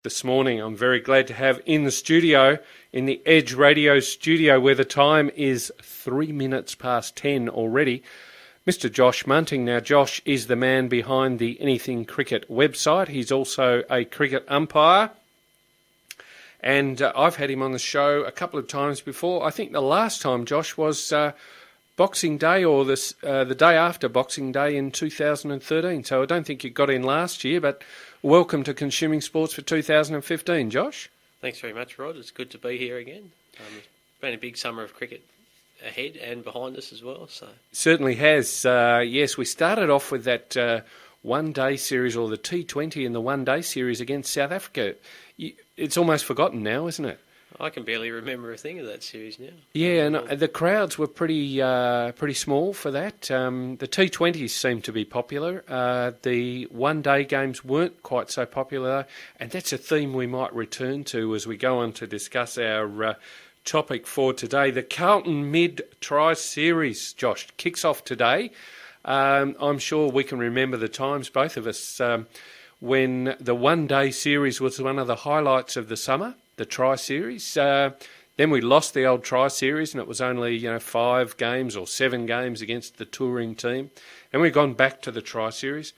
this morning. I'm very glad to have in the studio, in the Edge Radio studio, where the time is 3 minutes past 10 already, Mr. Josh Munting. Now, Josh is the man behind the Anything Cricket website. He's also a cricket umpire. And I've had him on the show a couple of times before. I think the last time, Josh, was Boxing Day or the day after Boxing Day in 2013. So I don't think you got in last year, but welcome to Consuming Sports for 2015, Josh. Thanks very much, Rod. It's good to be here again. It's been a big summer of cricket ahead and behind us as well. So certainly has. Yes, we started off with that one-day series, or the T20 in the one-day series against South Africa. It's almost forgotten now, isn't it? I can barely remember a thing of that series now. Yeah, and the crowds were pretty small for that. The T20s seemed to be popular. The one-day games weren't quite so popular, and that's a theme we might return to as we go on to discuss our topic for today. The Carlton Mid-Try Series, Josh, kicks off today. I'm sure we can remember the times, both of us, when the one-day series was one of the highlights of the summer, the Try Series. Then we lost the old Try Series, and it was only 5 games or 7 games against the touring team. And we've gone back to the Try Series.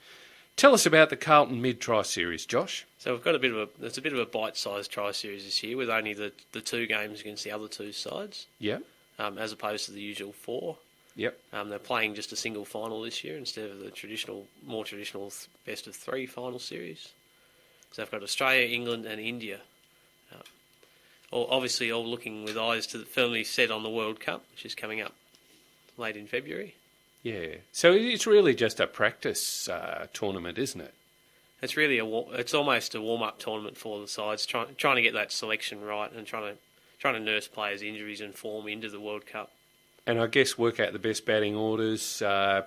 Tell us about the Carlton Mid-Try Series, Josh. So we've got it's a bit of a bite-sized Try Series this year, with only the 2 games against the other 2 sides. Yeah. As opposed to the usual 4. Yep. They're playing just a single final this year instead of the more traditional best of 3 final series. So they've got Australia, England, and India. Obviously, all looking with eyes to firmly set on the World Cup, which is coming up late in February. Yeah. So it's really just a practice tournament, isn't it? It's really it's almost a warm-up tournament for the sides, trying to get that selection right and trying to nurse players' injuries and form into the World Cup. And I guess work out the best batting orders,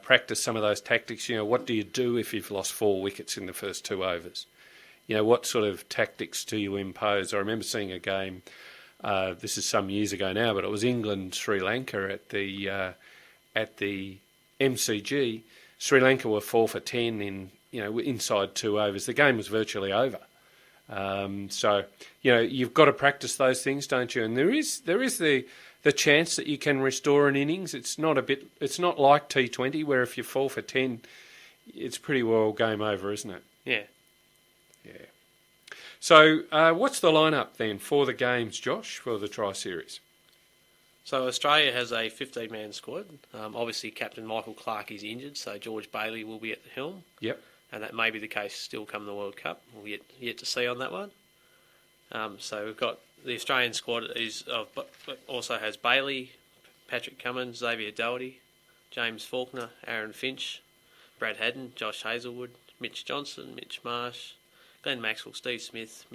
practice some of those tactics. What do you do if you've lost 4 wickets in the first 2 overs? What sort of tactics do you impose? I remember seeing a game, this is some years ago now, but it was England-Sri Lanka at the MCG. Sri Lanka were 4 for 10 in inside 2 overs. The game was virtually over. So you've got to practice those things, don't you? And there is the chance that you can restore an innings. It's not like T20 where if you fall for 10, it's pretty well game over, isn't it? Yeah. Yeah. So what's the lineup then for the games, Josh, for the Try Series? So Australia has a 15-man squad. Obviously, Captain Michael Clarke is injured, so George Bailey will be at the helm. Yep. And that may be the case still come the World Cup. We'll yet to see on that one. So we've got the Australian squad also has Bailey, Patrick Cummins, Xavier Doherty, James Faulkner, Aaron Finch, Brad Haddon, Josh Hazlewood, Mitch Johnson, Mitch Marsh, Glenn Maxwell, Steve Smith,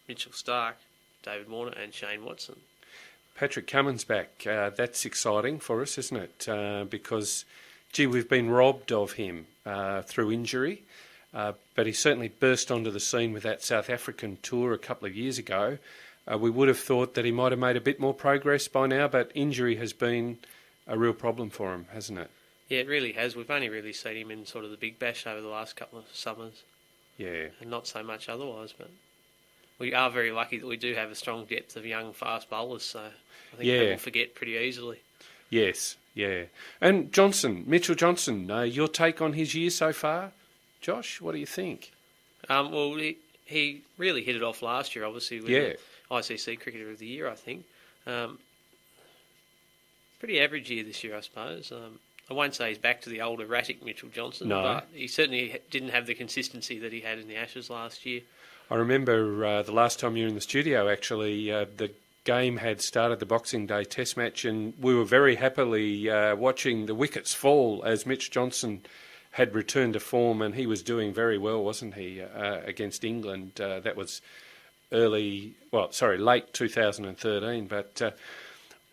Mitchell Stark, David Warner and Shane Watson. Patrick Cummins back. That's exciting for us, isn't it? Because, we've been robbed of him through injury. But he certainly burst onto the scene with that South African tour a couple of years ago. We would have thought that he might have made a bit more progress by now, but injury has been a real problem for him, hasn't it? Yeah, it really has. We've only really seen him in sort of the Big Bash over the last couple of summers. Yeah. And not so much otherwise, but we are very lucky that we do have a strong depth of young fast bowlers, so I think people forget pretty easily. Yes, yeah. And Mitchell Johnson, your take on his year so far? Josh, what do you think? Well, he really hit it off last year, obviously, with the ICC Cricketer of the Year, I think. Pretty average year this year, I suppose. I won't say he's back to the old erratic Mitchell Johnson, but he certainly didn't have the consistency that he had in the Ashes last year. I remember the last time you were in the studio, actually, the game had started, the Boxing Day Test match, and we were very happily watching the wickets fall as Mitch Johnson had returned to form, and he was doing very well, wasn't he, against England? That was late 2013, but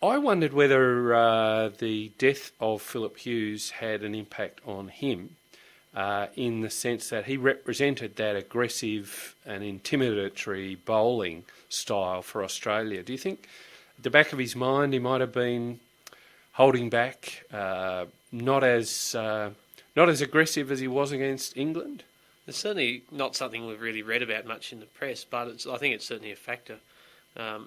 I wondered whether the death of Philip Hughes had an impact on him in the sense that he represented that aggressive and intimidatory bowling style for Australia. Do you think at the back of his mind he might have been holding back, not as aggressive as he was against England? It's certainly not something we've really read about much in the press, but I think it's certainly a factor. I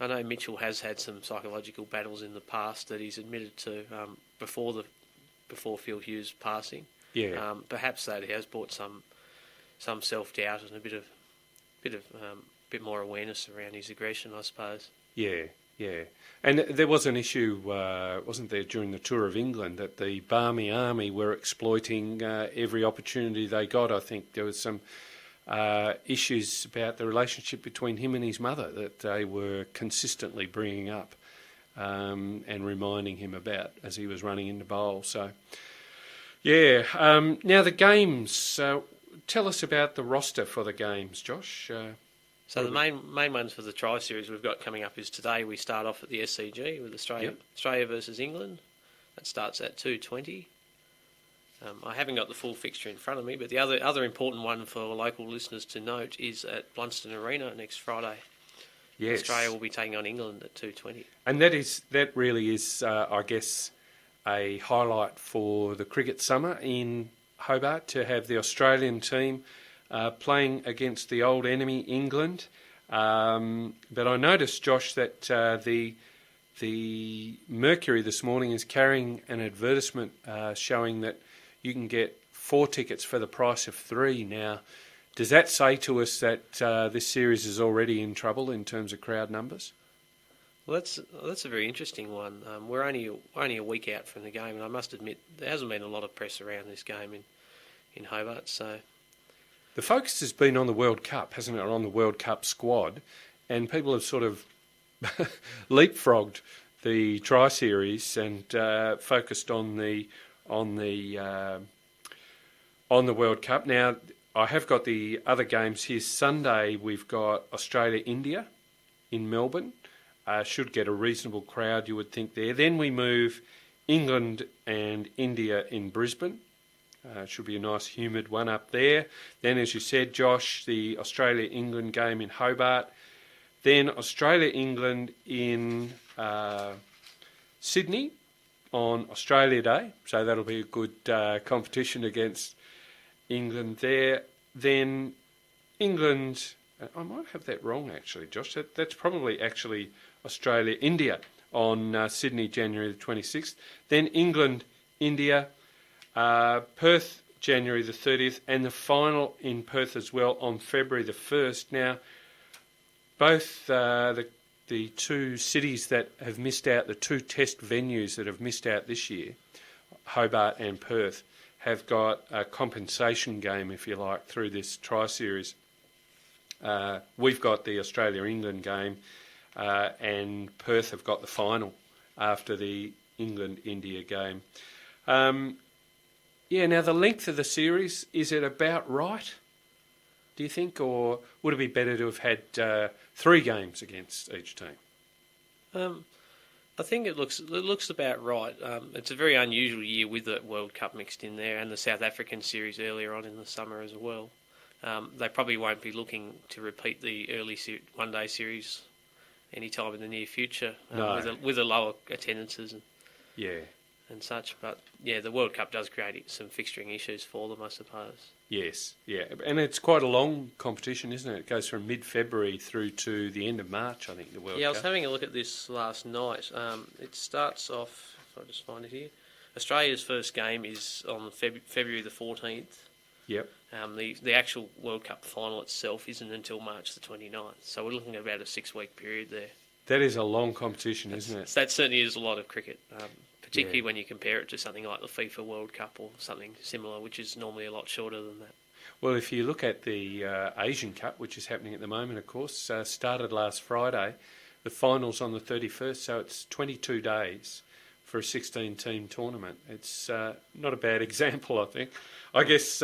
know Mitchell has had some psychological battles in the past that he's admitted to before Phil Hughes' passing. Yeah. Perhaps that he has brought some self-doubt and a bit more awareness around his aggression, I suppose. Yeah. And there was an issue, wasn't there, during the tour of England, that the Barmy Army were exploiting every opportunity they got. I think there was some issues about the relationship between him and his mother that they were consistently bringing up and reminding him about as he was running into bowl. So, yeah. Now the games. Tell us about the roster for the games, Josh. So the main ones for the Tri Series we've got coming up is today we start off at the SCG with Australia versus England. That starts at 2:20. I haven't got the full fixture in front of me, but the other important one for local listeners to note is at Blunston Arena next Friday. Yes. Australia will be taking on England at 2:20. And that really is, I guess, a highlight for the cricket summer in Hobart, to have the Australian team playing against the old enemy England. But I noticed, Josh, that the Mercury this morning is carrying an advertisement showing that you can get 4 tickets for the price of 3 now. Does that say to us that this series is already in trouble in terms of crowd numbers? Well, that's a very interesting one. We're only a week out from the game, and I must admit there hasn't been a lot of press around this game in Hobart. So the focus has been on the World Cup, hasn't it, on the World Cup squad, and people have sort of leapfrogged the Tri Series and focused on the World Cup. Now, I have got the other games here. Sunday, we've got Australia-India in Melbourne. Should get a reasonable crowd, you would think, there. Then we move England and India in Brisbane. Should be a nice humid one up there. Then, as you said, Josh, the Australia-England game in Hobart. Then Australia-England in Sydney on Australia Day. So that'll be a good competition against England there. Then England, I might have that wrong actually, Josh. That's probably actually Australia-India on Sydney, January the 26th. Then England, India, Perth, January the 30th, and the final in Perth as well on February the 1st. Now, both the two cities that have missed out, the 2 test venues that have missed out this year, Hobart and Perth, have got a compensation game, if you like, through this Tri-Series. We've got the Australia-England game, and Perth have got the final after the England-India game. Now the length of the series, is it about right, do you think, or would it be better to have had 3 games against each team? I think it looks about right. It's a very unusual year with the World Cup mixed in there and the South African series earlier on in the summer as well. They probably won't be looking to repeat the early one-day series anytime in the near future with the lower attendances and such. But yeah, the World Cup does create some fixturing issues for them, I suppose. Yes, yeah, and it's quite a long competition, isn't it? It goes from mid-February through to the end of March, I think, the World Cup. Yeah, I was having a look at this last night. It starts off, if I just find it here, Australia's first game is on February the 14th. Yep. The actual World Cup final itself isn't until March the 29th, so we're looking at about a 6-week period there. That is a long competition, isn't it? That certainly is a lot of cricket, particularly when you compare it to something like the FIFA World Cup or something similar, which is normally a lot shorter than that. Well, if you look at the Asian Cup, which is happening at the moment, of course, started last Friday, the final's on the 31st, so it's 22 days for a 16-team tournament. It's not a bad example, I think. I guess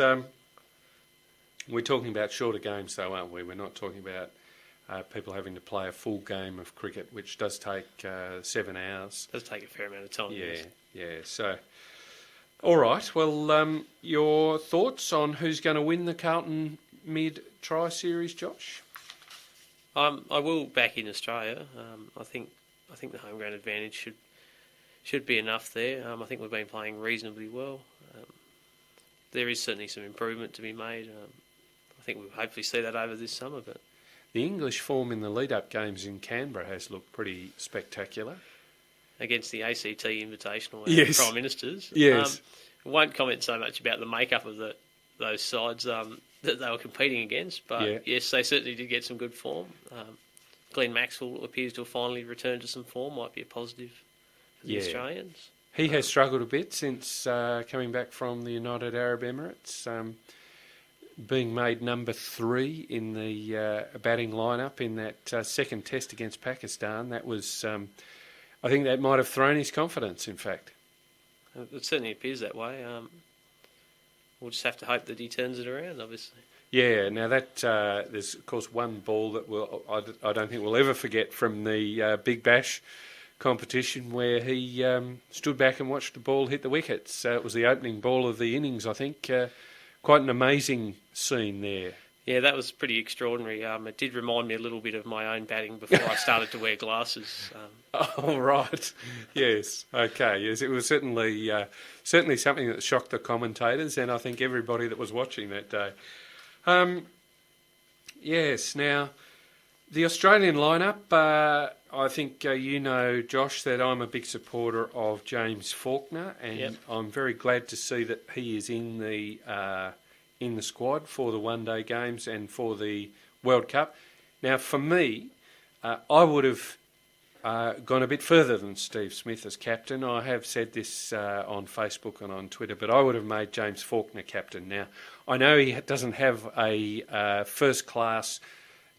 we're talking about shorter games, though, aren't we? We're not talking about people having to play a full game of cricket, which does take 7 hours. It does take a fair amount of time. Yeah. So, all right. Well, your thoughts on who's going to win the Carlton Mid-Tri Series, Josh? I will back in Australia. I think the home ground advantage should be enough there. I think we've been playing reasonably well. there is certainly some improvement to be made. I think we'll hopefully see that over this summer. But the English form in the lead-up games in Canberra has looked pretty spectacular. Against the ACT Invitational Prime Ministers. Yes. I won't comment so much about the makeup of those sides that they were competing against, but yes, they certainly did get some good form. Glenn Maxwell appears to have finally returned to some form, might be a positive for the Australians. He has struggled a bit since coming back from the United Arab Emirates, being made number 3 in the batting lineup in that second test against Pakistan. That was, I think that might have thrown his confidence, in fact. It certainly appears that way. We'll just have to hope that he turns it around, obviously. Yeah, now that there's, of course, one ball that I don't think we'll ever forget from the Big Bash competition where he stood back and watched the ball hit the wickets. It was the opening ball of the innings, I think. Quite an amazing scene there. Yeah, that was pretty extraordinary. It did remind me a little bit of my own batting before I started to wear glasses. Oh, right. Yes. Okay. Yes, it was certainly something that shocked the commentators and I think everybody that was watching that day. Yes. Now, the Australian lineup, I think you know, Josh, that I'm a big supporter of James Faulkner, and I'm very glad to see that he is in the squad for the one-day games and for the World Cup. Now, for me, I would have gone a bit further than Steve Smith as captain. I have said this on Facebook and on Twitter, but I would have made James Faulkner captain. Now, I know he doesn't have a first-class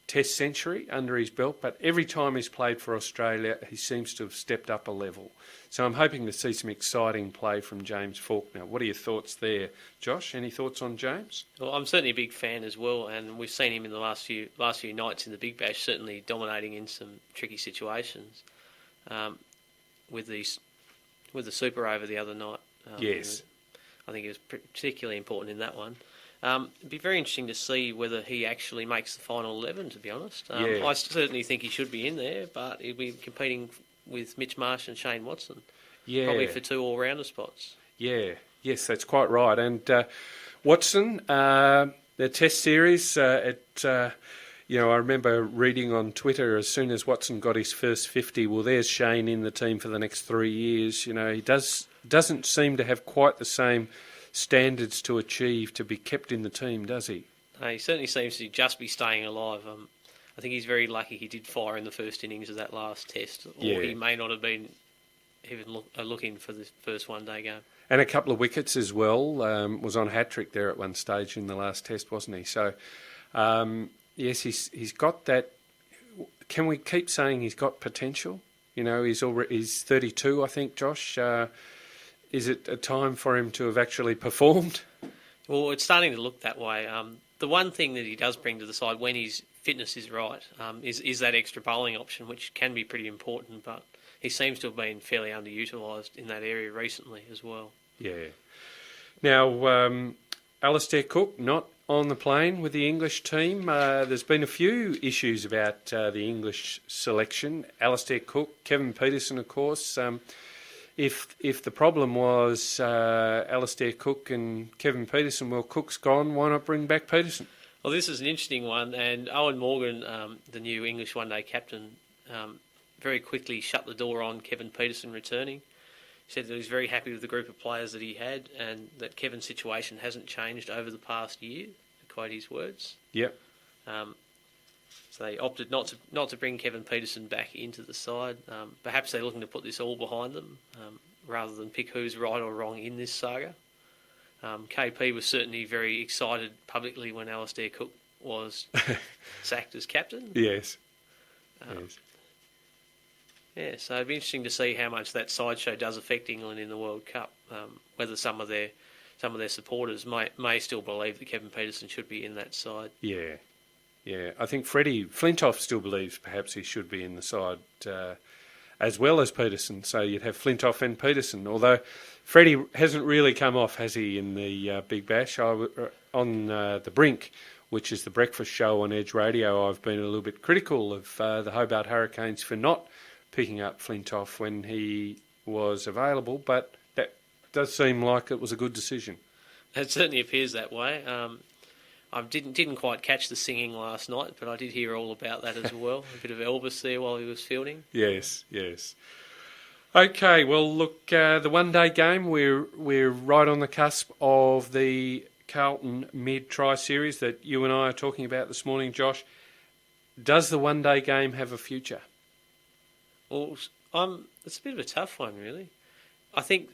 Test century under his belt, but every time he's played for Australia, he seems to have stepped up a level. So I'm hoping to see some exciting play from James Faulkner. What are your thoughts there, Josh? Any thoughts on James? Well, I'm certainly a big fan as well, and we've seen him in the last few nights in the Big Bash, certainly dominating in some tricky situations. With the super over the other night, yes, I think it was particularly important in that one. It'd be very interesting to see whether he actually makes the final 11, to be honest. I certainly think he should be in there, but he'll be competing with Mitch Marsh and Shane Watson. Yeah. Probably for 2 all-rounder spots. Yeah, yes, that's quite right. And Watson, the Test series, I remember reading on Twitter as soon as Watson got his first 50, well, there's Shane in the team for the next 3 years. You know, he doesn't seem to have quite the same standards to achieve to be kept in the team, does he? No, he certainly seems to just be staying alive. I think he's very lucky he did fire in the first innings of that last test, or he may not have been even looking for the first one-day game. And a couple of wickets as well. Was on hat-trick there at one stage in the last test, wasn't he? So, yes, he's got that. Can we keep saying he's got potential? You know, he's 32, I think, Josh. Is it a time for him to have actually performed? Well, it's starting to look that way. The one thing that he does bring to the side when his fitness is right is that extra bowling option, which can be pretty important, but he seems to have been fairly underutilised in that area recently as well. Yeah. Now, Alastair Cook, not on the plane with the English team. There's been a few issues about the English selection. Alastair Cook, Kevin Peterson, of course. If the problem was Alastair Cook and Kevin Peterson, well, Cook's gone, why not bring back Peterson? Well, this is an interesting one, and Owen Morgan, the new English one-day captain, very quickly shut the door on Kevin Peterson returning. He said that he was very happy with the group of players that he had and that Kevin's situation hasn't changed over the past year, to quote his words. Yep. So they opted not to bring Kevin Peterson back into the side. Perhaps they're looking to put this all behind them rather than pick who's right or wrong in this saga. KP was certainly very excited publicly when Alastair Cook was sacked as captain. Yes. Yes. Yeah, so it'd be interesting to see how much that sideshow does affect England in the World Cup. Whether some of their supporters may still believe that Kevin Peterson should be in that side. Yeah. Yeah, I think Freddie Flintoff still believes perhaps he should be in the side as well as Peterson. So you'd have Flintoff and Peterson. Although Freddie hasn't really come off, has he, in the Big Bash? On The Brink, which is the breakfast show on Edge Radio, I've been a little bit critical of the Hobart Hurricanes for not picking up Flintoff when he was available, but that does seem like it was a good decision. It certainly appears that way. I didn't quite catch the singing last night, but I did hear all about that as well. A bit of Elvis there while he was fielding. Yes. Okay, well, look, the one-day game, we're right on the cusp of the Carlton mid-try series that you and I are talking about this morning, Josh. Does the one-day game have a future? Well, it's a bit of a tough one, really. I think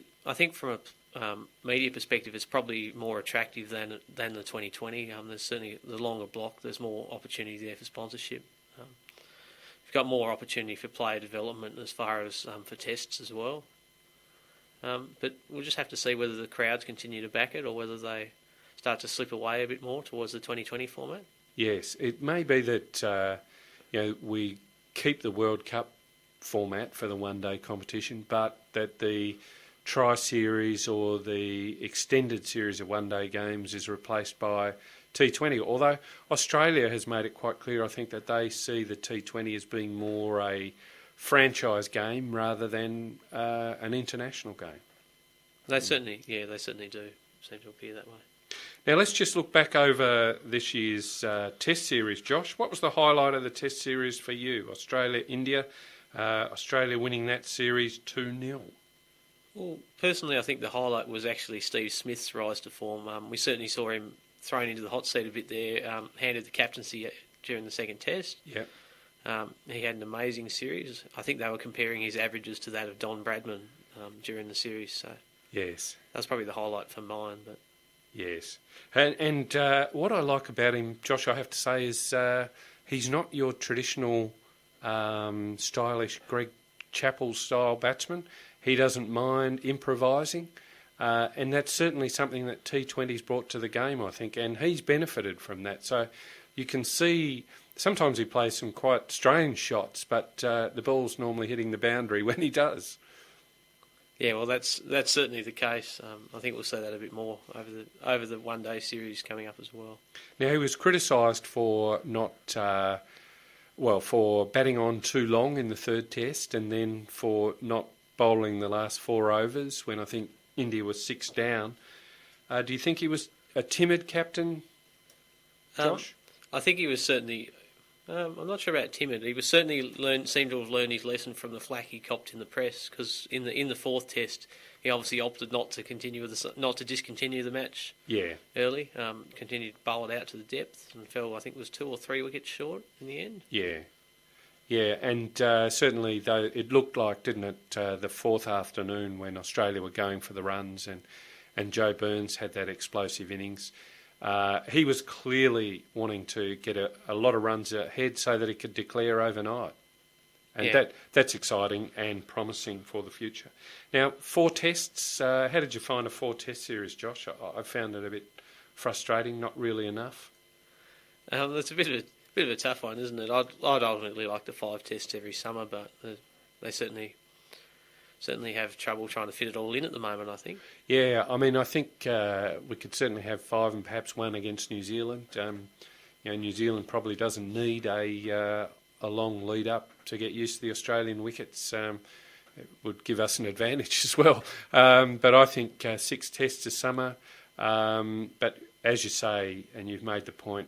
from a media perspective, it's probably more attractive than the 2020. There's certainly the longer block. There's more opportunity there for sponsorship. You've got more opportunity for player development as far as for tests as well. But we'll just have to see whether the crowds continue to back it or whether they start to slip away a bit more towards the 2020 format. Yes, it may be that we keep the World Cup format for the one-day competition, but that the tri-series or the extended series of one-day games is replaced by T20, although Australia has made it quite clear, I think, that they see the T20 as being more a franchise game rather than an international game. They certainly do seem to appear that way. Now let's just look back over this year's Test series, Josh. What was the highlight of the Test series for you? Australia, India, Australia winning that series 2-0. Well, personally, I think the highlight was actually Steve Smith's rise to form. We certainly saw him thrown into the hot seat a bit there, handed the captaincy during the second test. Yeah. He had an amazing series. I think they were comparing his averages to that of Don Bradman during the series. So yes, that's probably the highlight for mine. But yes, and what I like about him, Josh, I have to say, is he's not your traditional stylish Greg Chappell style batsman. He doesn't mind improvising. And that's certainly something that T20's brought to the game, I think, and he's benefited from that. So you can see sometimes he plays some quite strange shots, but the ball's normally hitting the boundary when he does. Yeah, well, that's certainly the case. I think we'll see that a bit more over the one-day series coming up as well. Now, he was criticised for for batting on too long in the third test and then for not bowling the last 4 overs when I think India was 6 down. Do you think he was a timid captain, Josh? I think he was certainly. I'm not sure about timid. He was certainly seemed to have learned his lesson from the flack he copped in the press. Because in the fourth test, he obviously opted not to discontinue the match. Yeah. Early, continued to bowl it out to the depth and fell. I think it was 2 or 3 wickets short in the end. Yeah. Yeah, and certainly, though, it looked like, didn't it, the fourth afternoon when Australia were going for the runs and Joe Burns had that explosive innings. He was clearly wanting to get a lot of runs ahead so that he could declare overnight. And that's exciting and promising for the future. Now, 4 tests, how did you find a 4-test series, Josh? I found it a bit frustrating, not really enough. That's a bit of a tough one, isn't it? I'd ultimately like the 5 tests every summer, but they certainly have trouble trying to fit it all in at the moment, I think. Yeah, I mean, I think we could certainly have 5 and perhaps 1 against New Zealand. New Zealand probably doesn't need a long lead up to get used to the Australian wickets. It would give us an advantage as well. But I think 6 tests a summer. But as you say, and you've made the point,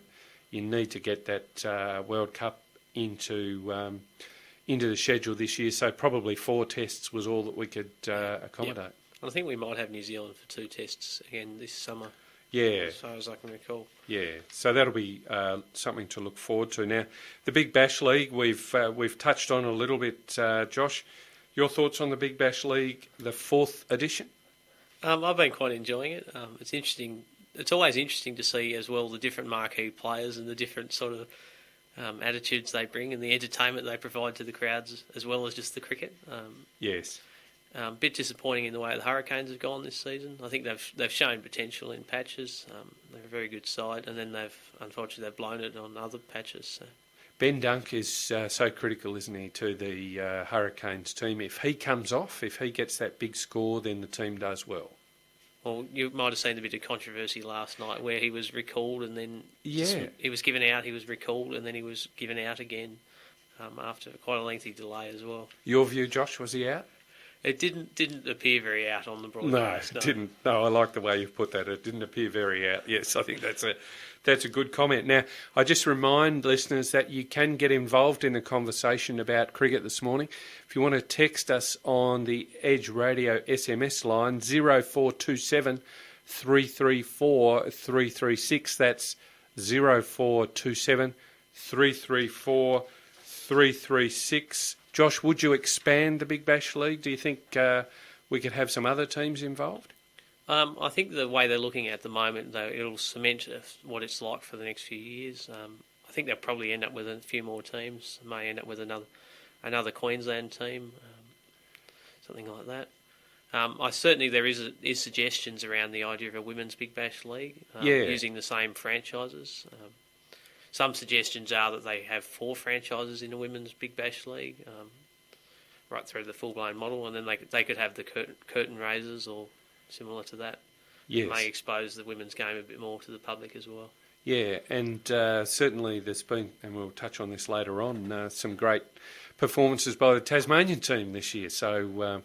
you need to get that World Cup into the schedule this year. So probably 4 tests was all that we could accommodate. Yep. I think we might have New Zealand for 2 tests again this summer. Yeah. As far as I can recall. Yeah. So that'll be something to look forward to. Now, the Big Bash League, we've touched on a little bit, Josh. Your thoughts on the Big Bash League, the 4th edition? I've been quite enjoying it. It's interesting. It's always interesting to see as well the different marquee players and the different sort of attitudes they bring and the entertainment they provide to the crowds as well as just the cricket. Yes. A bit disappointing in the way the Hurricanes have gone this season. I think they've shown potential in patches. They're a very good side, and then they've blown it on other patches. So. Ben Dunk is so critical, isn't he, to the Hurricanes team. If he comes off, if he gets that big score, then the team does well. Well, you might have seen a bit of controversy last night where he was recalled and then he was given out, he was recalled and then he was given out again after quite a lengthy delay as well. Your view, Josh, was he out? It didn't appear very out on the No, broadcast. it didn't. No, I like the way you've put that. It didn't appear very out. Yes, I think that's a good comment. Now, I just remind listeners that you can get involved in the conversation about cricket this morning. If you want to text us on the Edge Radio SMS line, 0427 334 336. That's 0427 334 336. Josh, would you expand the Big Bash League? Do you think we could have some other teams involved? I think the way they're looking at the moment, though, it'll cement what it's like for the next few years. I think they'll probably end up with a few more teams. May end up with another Queensland team, something like that. There is suggestions around the idea of a women's Big Bash League using the same franchises. Some suggestions are that they have 4 franchises in a women's Big Bash League, right through the full-blown model, and then they could have the curtain raisers or similar to that. Yes. It may expose the women's game a bit more to the public as well. Yeah, and certainly there's been, and we'll touch on this later on, some great performances by the Tasmanian team this year. So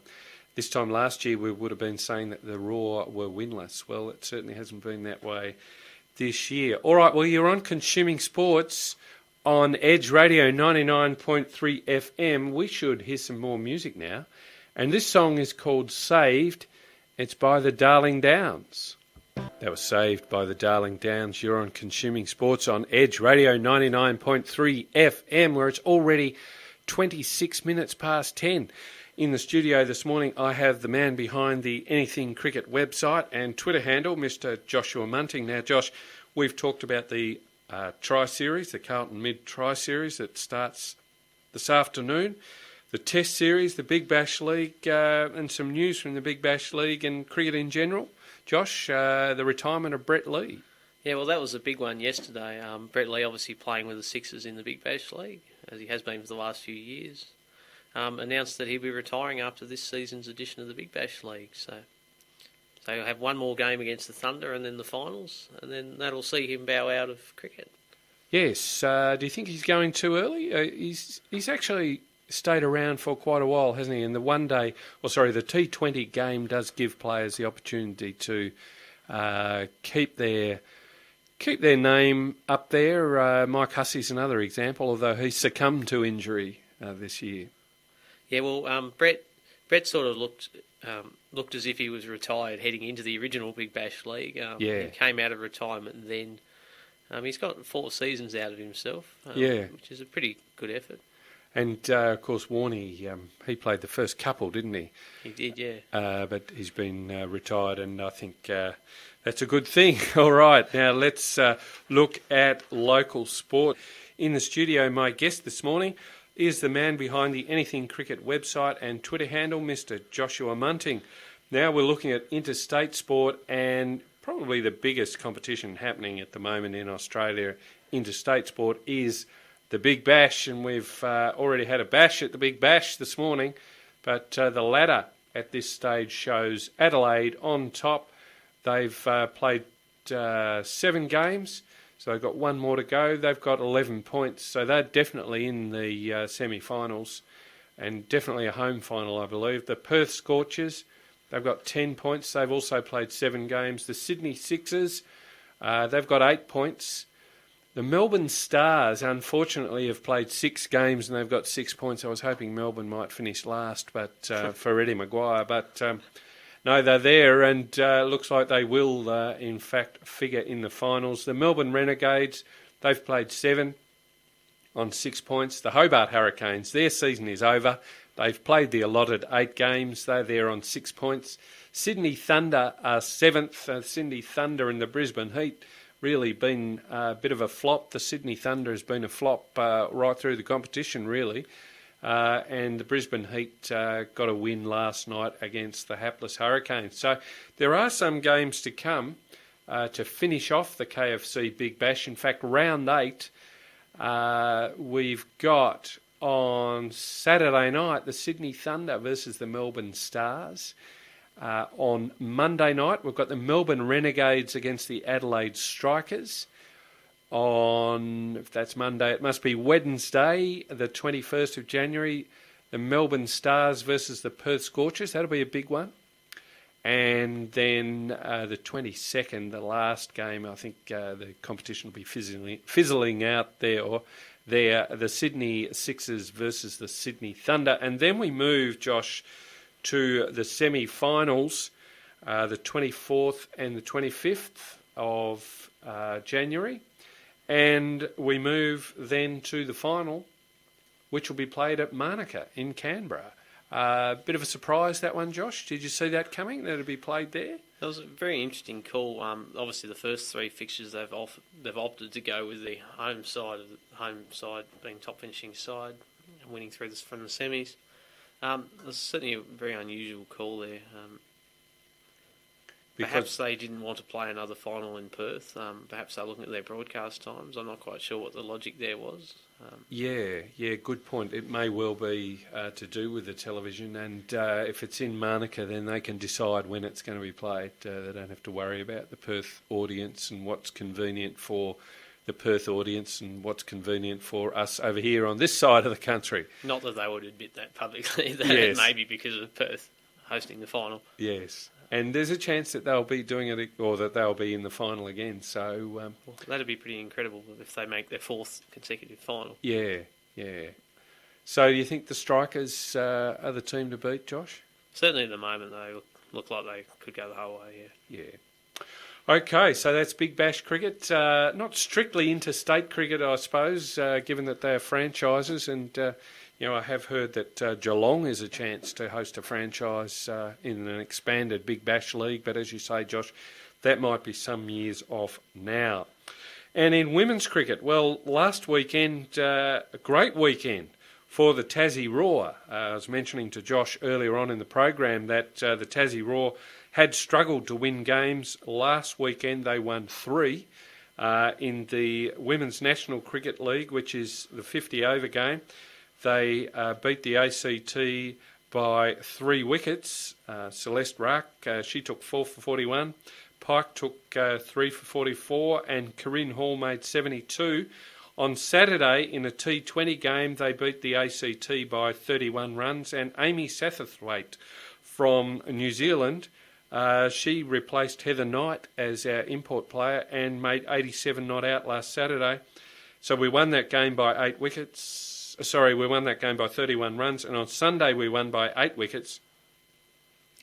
this time last year we would have been saying that the Raw were winless. Well, it certainly hasn't been that way this year. All right, well, you're on Consuming Sports on Edge Radio 99.3 FM. We should hear some more music now. And this song is called Saved. It's by the Darling Downs. That was Saved by the Darling Downs. You're on Consuming Sports on Edge Radio 99.3 FM, where it's already 26 minutes past 10. In the studio this morning, I have the man behind the Anything Cricket website and Twitter handle, Mr. Joshua Munting. Now, Josh, we've talked about the Tri-Series, the Carlton Mid Tri-Series that starts this afternoon, the Test Series, the Big Bash League, and some news from the Big Bash League and cricket in general. Josh, the retirement of Brett Lee. Yeah, well, that was a big one yesterday. Brett Lee obviously playing with the Sixers in the Big Bash League, as he has been for the last few years. Announced that he'll be retiring after this season's edition of the Big Bash League. So he'll have one more game against the Thunder and then the finals, and then that'll see him bow out of cricket. Yes. Do you think he's going too early? He's actually stayed around for quite a while, hasn't he? And the T20 game does give players the opportunity to keep their name up there. Mike Hussey's another example, although he succumbed to injury this year. Yeah, well, Brett sort of looked as if he was retired heading into the original Big Bash League. He came out of retirement then. He's got 4 seasons out of himself, which is a pretty good effort. And, of course, Warney, he played the first couple, didn't he? He did, yeah. But he's been retired, and I think that's a good thing. All right, now let's look at local sport. In the studio, my guest this morning is the man behind the Anything Cricket website and Twitter handle, Mr. Joshua Munting. Now we're looking at interstate sport, and probably the biggest competition happening at the moment in Australia, interstate sport, is the Big Bash, and we've already had a bash at the Big Bash this morning, but the ladder at this stage shows Adelaide on top. They've played 7 games, so they've got 1 more to go. They've got 11 points, so they're definitely in the semi-finals, and definitely a home final, I believe. The Perth Scorchers, they've got 10 points. They've also played 7 games. The Sydney Sixers, they've got 8 points. The Melbourne Stars, unfortunately, have played 6 games and they've got 6 points. I was hoping Melbourne might finish last, but for Eddie Maguire. But no, they're there, and looks like they will, in fact, figure in the finals. The Melbourne Renegades, they've played 7 on 6 points. The Hobart Hurricanes, their season is over. They've played the allotted 8 games. They're there on 6 points. Sydney Thunder are 7th. Sydney Thunder and the Brisbane Heat really been a bit of a flop. The Sydney Thunder has been a flop right through the competition, really. And the Brisbane Heat got a win last night against the hapless Hurricanes. So there are some games to come to finish off the KFC Big Bash. In fact, round 8, we've got on Saturday night the Sydney Thunder versus the Melbourne Stars. On Monday night, we've got the Melbourne Renegades against the Adelaide Strikers. If that's Monday, it must be Wednesday, the 21st of January. the Melbourne Stars versus the Perth Scorchers. That'll be a big one. And then the 22nd, the last game, I think the competition will be fizzling out there. Or the Sydney Sixers versus the Sydney Thunder. And then we move, Josh, to the semi-finals, the 24th and the 25th of January. And we move then to the final, which will be played at Manuka in Canberra. Bit of a surprise, that one, Josh. Did you see that coming, that it'd be played there? That was a very interesting call. Obviously, the first three fixtures they've opted to go with the home side being top finishing side, winning through from the semis. There's certainly a very unusual call there. Perhaps they didn't want to play another final in Perth. Perhaps they're looking at their broadcast times. I'm not quite sure what the logic there was. Yeah, good point. It may well be to do with the television, and if it's in Manuka, then they can decide when it's going to be played. They don't have to worry about the Perth audience and what's convenient for the Perth audience and what's convenient for us over here on this side of the country. Not that they would admit that publicly, that yes. It may be because of Perth hosting the final. Yes. And there's a chance that they'll be doing it, or that they'll be in the final again. So well, that'd be pretty incredible if they make their fourth consecutive final. Yeah. So do you think the Strikers are the team to beat, Josh? Certainly at the moment, they look like they could go the whole way, Yeah. Okay, so that's Big Bash cricket. Not strictly interstate cricket, I suppose, given that they are franchises. And, I have heard that Geelong is a chance to host a franchise in an expanded Big Bash league. But as you say, Josh, that might be some years off now. And in women's cricket, well, last weekend, a great weekend for the Tassie Roar. I was mentioning to Josh earlier on in the program that the Tassie Roar had struggled to win games. Last weekend they won 3 in the Women's National Cricket League, which is the 50-over game. They beat the ACT by 3 wickets. Celeste Rack, she took 4 for 41. Pike took 3 for 44, and Corinne Hall made 72. On Saturday, in a T20 game, they beat the ACT by 31 runs, and Amy Satterthwaite from New Zealand, she replaced Heather Knight as our import player and made 87 not out last Saturday. So we won that game by 8 wickets. We won that game by 31 runs, and on Sunday we won by 8 wickets,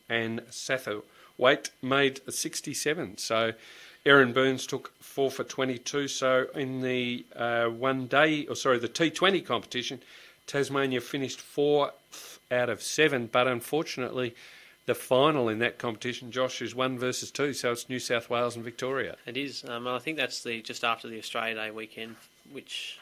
and Satterthwaite made 67. So Erin Burns took 4 for 22. So in the the T20 competition, Tasmania finished 4th out of 7, but unfortunately the final in that competition, Josh, is 1 versus 2, so it's New South Wales and Victoria. It is. I think that's just after the Australia Day weekend, which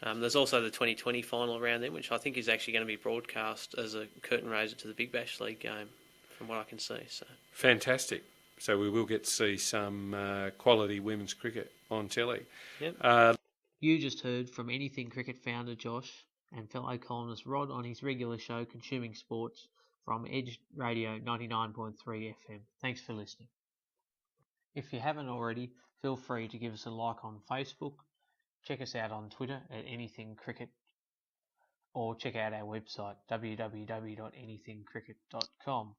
there's also the 2020 final around then, which I think is actually going to be broadcast as a curtain raiser to the Big Bash League game, from what I can see. So fantastic. So we will get to see some quality women's cricket on telly. Yep. You just heard from Anything Cricket founder Josh and fellow columnist Rod on his regular show Consuming Sports from Edge Radio 99.3 FM. Thanks for listening. If you haven't already, feel free to give us a like on Facebook, check us out on Twitter at AnythingCricket, or check out our website www.anythingcricket.com.